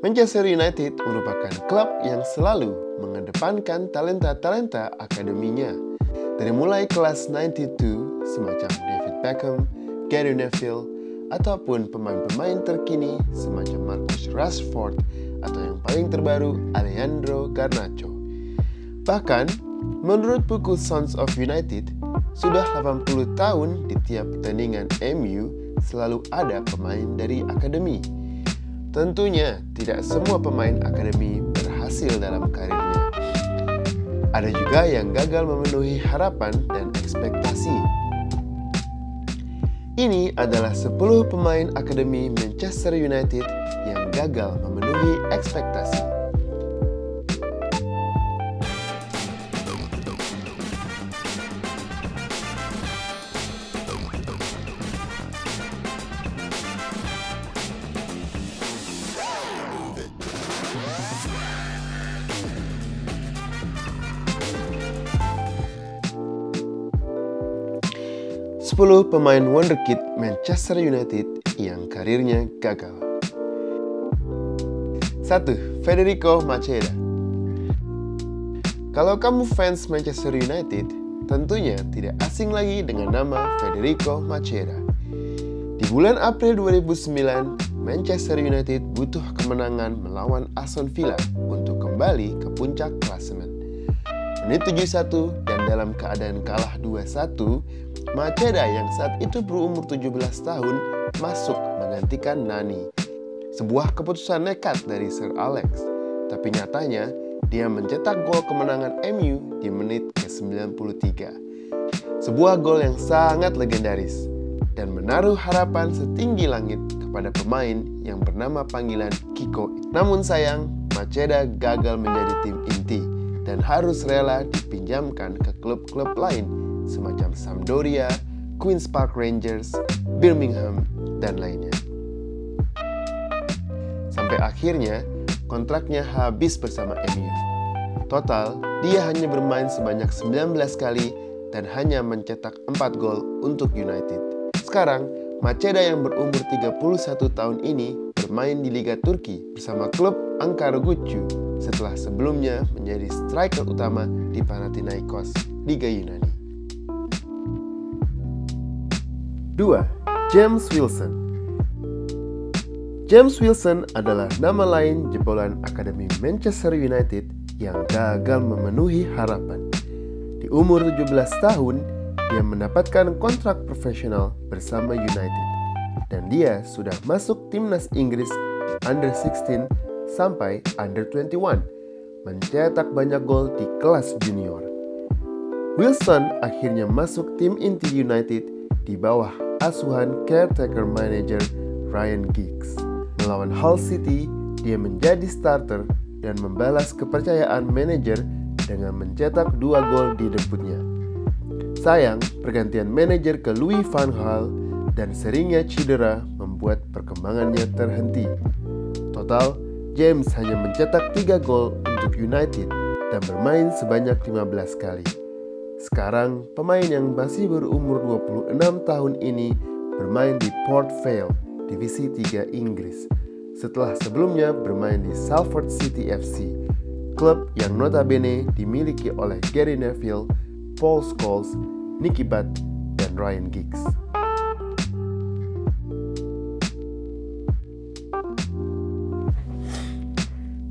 Manchester United merupakan klub yang selalu mengedepankan talenta-talenta akademinya. Dari mulai kelas 92 semacam David Beckham, Gary Neville, ataupun pemain-pemain terkini semacam Marcus Rashford atau yang paling terbaru Alejandro Garnacho. Bahkan, menurut buku Sons of United, sudah 80 tahun di tiap pertandingan MU selalu ada pemain dari akademi. Tentunya tidak semua pemain akademi berhasil dalam karirnya. Ada juga yang gagal memenuhi harapan dan ekspektasi. Ini adalah 10 pemain akademi Manchester United yang gagal memenuhi ekspektasi. Sepuluh pemain wonderkid Manchester United yang karirnya gagal. 1. Federico Macheda. Kalau kamu fans Manchester United, tentunya tidak asing lagi dengan nama Federico Macheda. Di bulan April 2009, Manchester United butuh kemenangan melawan Aston Villa untuk kembali ke puncak klasemen. Menit 71 dan dalam keadaan kalah 2-1, Macheda yang saat itu berumur 17 tahun masuk menggantikan Nani. Sebuah keputusan nekat dari Sir Alex, tapi nyatanya dia mencetak gol kemenangan MU di menit ke-93. Sebuah gol yang sangat legendaris dan menaruh harapan setinggi langit kepada pemain yang bernama panggilan Kiko. Namun sayang, Macheda gagal menjadi tim inti dan harus rela dipinjamkan ke klub-klub lain semacam Sampdoria, Queen's Park Rangers, Birmingham, dan lainnya. Sampai akhirnya kontraknya habis bersama MU. Total, dia hanya bermain sebanyak 19 kali dan hanya mencetak 4 gol untuk United. Sekarang, Macheda yang berumur 31 tahun ini bermain di Liga Turki bersama klub Ankaragücü setelah sebelumnya menjadi striker utama di Panathinaikos, Liga Yunani. 2. James Wilson. James Wilson adalah nama lain jebolan Akademi Manchester United yang gagal memenuhi harapan. Di umur 17 tahun, dia mendapatkan kontrak profesional bersama United dan dia sudah masuk timnas Inggris Under 16 sampai Under 21, mencetak banyak gol di kelas junior. Wilson akhirnya masuk tim inti United di bawah asuhan caretaker manager Ryan Giggs. Melawan Hull City, dia menjadi starter dan membalas kepercayaan manajer dengan mencetak 2 gol di debutnya. Sayang, pergantian manajer ke Louis van Gaal dan seringnya cedera membuat perkembangannya terhenti. Total, James hanya mencetak 3 gol untuk United dan bermain sebanyak 15 kali. Sekarang, pemain yang masih berumur 26 tahun ini bermain di Port Vale, Divisi 3 Inggris, setelah sebelumnya bermain di Salford City FC, klub yang notabene dimiliki oleh Gary Neville, Paul Scholes, Nicky Butt, dan Ryan Giggs.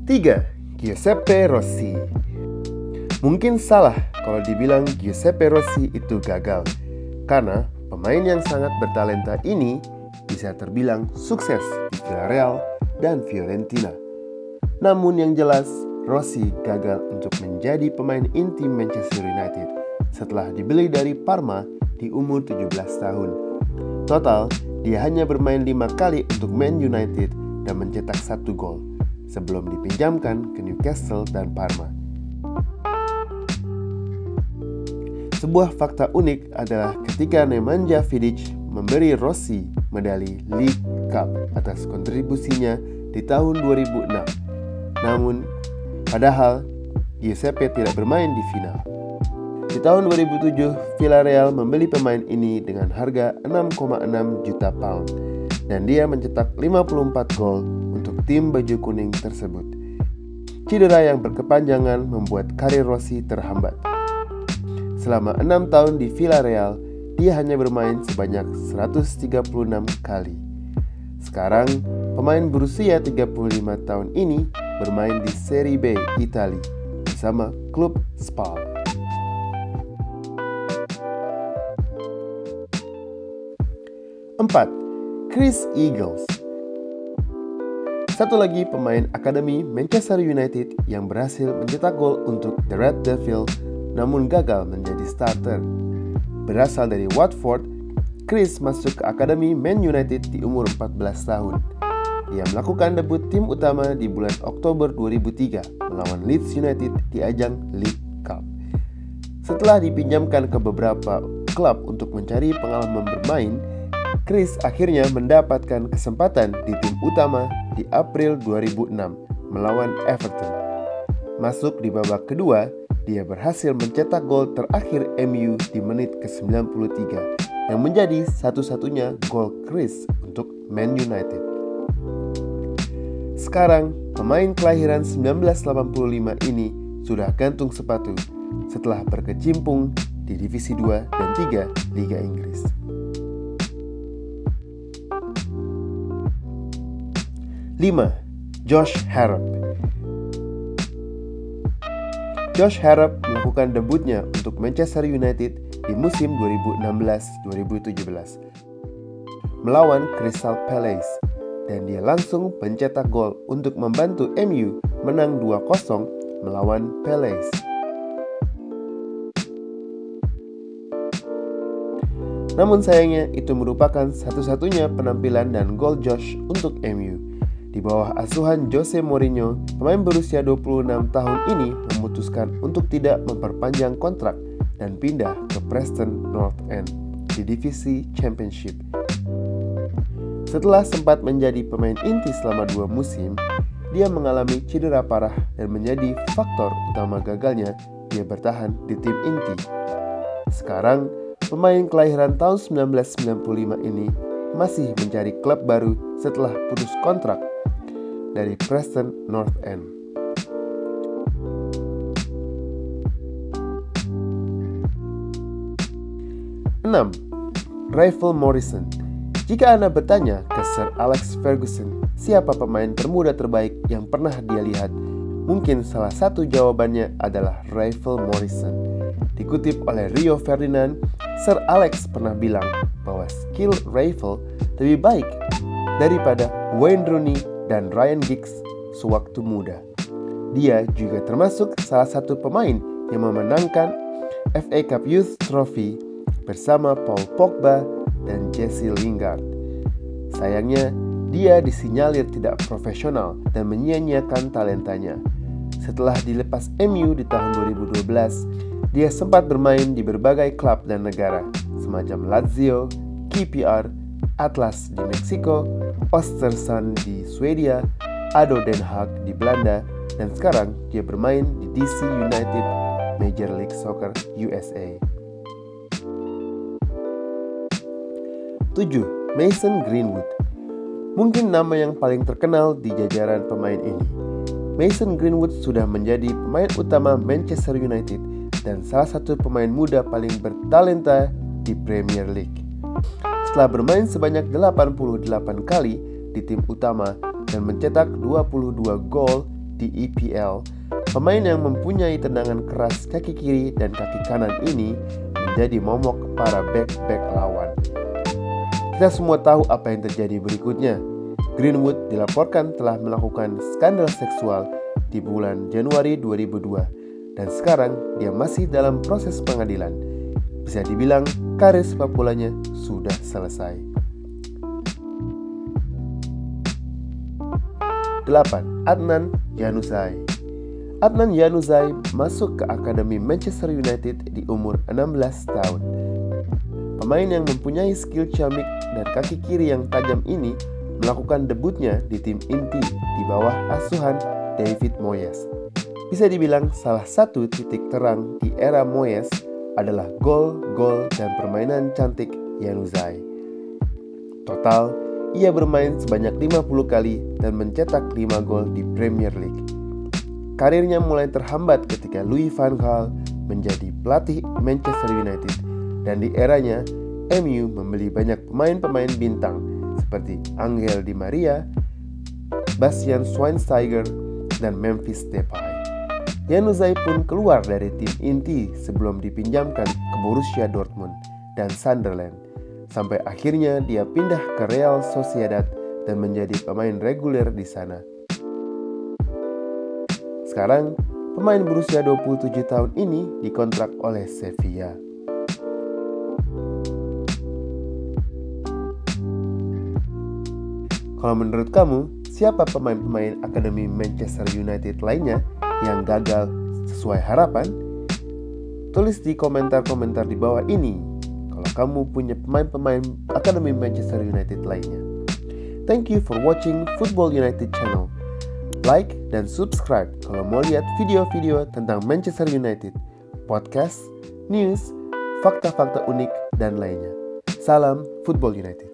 3. Giuseppe Rossi. Mungkin salah kalau dibilang Giuseppe Rossi itu gagal, karena pemain yang sangat bertalenta ini bisa terbilang sukses di Villarreal dan Fiorentina. Namun yang jelas, Rossi gagal untuk menjadi pemain inti Manchester United setelah dibeli dari Parma di umur 17 tahun. Total, dia hanya bermain 5 kali untuk Man United dan mencetak 1 gol sebelum dipinjamkan ke Newcastle dan Parma. Sebuah fakta unik adalah ketika Nemanja Vidic memberi Rossi medali League Cup atas kontribusinya di tahun 2006. Namun, padahal Giuseppe tidak bermain di final. Di tahun 2007, Villarreal membeli pemain ini dengan harga 6,6 juta pound dan dia mencetak 54 gol untuk tim baju kuning tersebut. Cedera yang berkepanjangan membuat karir Rossi terhambat. Selama 6 tahun di Villarreal, dia hanya bermain sebanyak 136 kali. Sekarang, pemain berusia 35 tahun ini bermain di Serie B Italia bersama klub Spal. 4. Chris Eagles. Satu lagi pemain akademi Manchester United yang berhasil mencetak gol untuk The Red Devils namun gagal menjadi starter. Berasal dari Watford, Chris masuk ke akademi Man United di umur 14 tahun. Dia melakukan debut tim utama di bulan Oktober 2003 melawan Leeds United di ajang League Cup. Setelah dipinjamkan ke beberapa klub untuk mencari pengalaman bermain, Chris akhirnya mendapatkan kesempatan di tim utama di April 2006 melawan Everton. Masuk di babak kedua, dia berhasil mencetak gol terakhir MU di menit ke-93 yang menjadi satu-satunya gol Chris untuk Man United. Sekarang, pemain kelahiran 1985 ini sudah gantung sepatu setelah berkecimpung di Divisi 2 dan 3 Liga Inggris. 5. Josh Harrop. Josh Harrop melakukan debutnya untuk Manchester United di musim 2016-2017 melawan Crystal Palace dan dia langsung mencetak gol untuk membantu MU menang 2-0 melawan Palace. Namun sayangnya itu merupakan satu-satunya penampilan dan gol Josh untuk MU. Di bawah asuhan Jose Mourinho, pemain berusia 26 tahun ini memutuskan untuk tidak memperpanjang kontrak dan pindah ke Preston North End di divisi Championship. Setelah sempat menjadi pemain inti selama 2 musim, dia mengalami cedera parah dan menjadi faktor utama gagalnya dia bertahan di tim inti. Sekarang, pemain kelahiran tahun 1995 ini masih mencari klub baru setelah putus kontrak dari Preston North End. 6. Rafael Morrison. Jika Anda bertanya ke Sir Alex Ferguson siapa pemain termuda terbaik yang pernah dia lihat, mungkin salah satu jawabannya adalah Rafael Morrison. Dikutip oleh Rio Ferdinand, Sir Alex pernah bilang bahwa skill Rafael lebih baik daripada Wayne Rooney dan Ryan Giggs sewaktu muda. Dia juga termasuk salah satu pemain yang memenangkan FA Cup Youth Trophy bersama Paul Pogba dan Jesse Lingard. Sayangnya, dia disinyalir tidak profesional dan menyia-nyiakan talentanya. Setelah dilepas MU di tahun 2012, dia sempat bermain di berbagai klub dan negara, semacam Lazio, KPR, Atlas di Meksiko, Östersund di Swedia, ADO Den Haag di Belanda, dan sekarang dia bermain di DC United Major League Soccer USA. 7. Mason Greenwood. Mungkin nama yang paling terkenal di jajaran pemain ini. Mason Greenwood sudah menjadi pemain utama Manchester United dan salah satu pemain muda paling bertalenta di Premier League. Setelah bermain sebanyak 88 kali di tim utama dan mencetak 22 gol di EPL, pemain yang mempunyai tendangan keras kaki kiri dan kaki kanan ini menjadi momok para bek-bek lawan. Kita semua tahu apa yang terjadi berikutnya. Greenwood dilaporkan telah melakukan skandal seksual di bulan Januari 2002 dan sekarang dia masih dalam proses pengadilan. Bisa dibilang karir sepak bolanya sudah selesai. 8. Adnan Januzaj. Adnan Januzaj masuk ke Akademi Manchester United di umur 16 tahun. Pemain yang mempunyai skill ciamik dan kaki kiri yang tajam ini melakukan debutnya di tim inti di bawah asuhan David Moyes. Bisa dibilang salah satu titik terang di era Moyes adalah gol-gol dan permainan cantik Januzaj. Total, ia bermain sebanyak 50 kali dan mencetak 5 gol di Premier League. Karirnya mulai terhambat ketika Louis van Gaal menjadi pelatih Manchester United, dan di eranya MU membeli banyak pemain-pemain bintang seperti Angel Di Maria, Bastian Schweinsteiger, dan Memphis Depay. Januzaj pun keluar dari tim inti sebelum dipinjamkan ke Borussia Dortmund dan Sunderland, sampai akhirnya dia pindah ke Real Sociedad dan menjadi pemain reguler di sana. Sekarang, pemain berusia 27 tahun ini dikontrak oleh Sevilla. Kalau menurut kamu, siapa pemain-pemain Akademi Manchester United lainnya yang gagal sesuai harapan? Tulis di komentar-komentar di bawah ini kalau kamu punya pemain-pemain Akademi Manchester United lainnya. Thank you for watching Football United channel. Like dan subscribe kalau mau lihat video-video tentang Manchester United, podcast, news, fakta-fakta unik, dan lainnya. Salam Football United.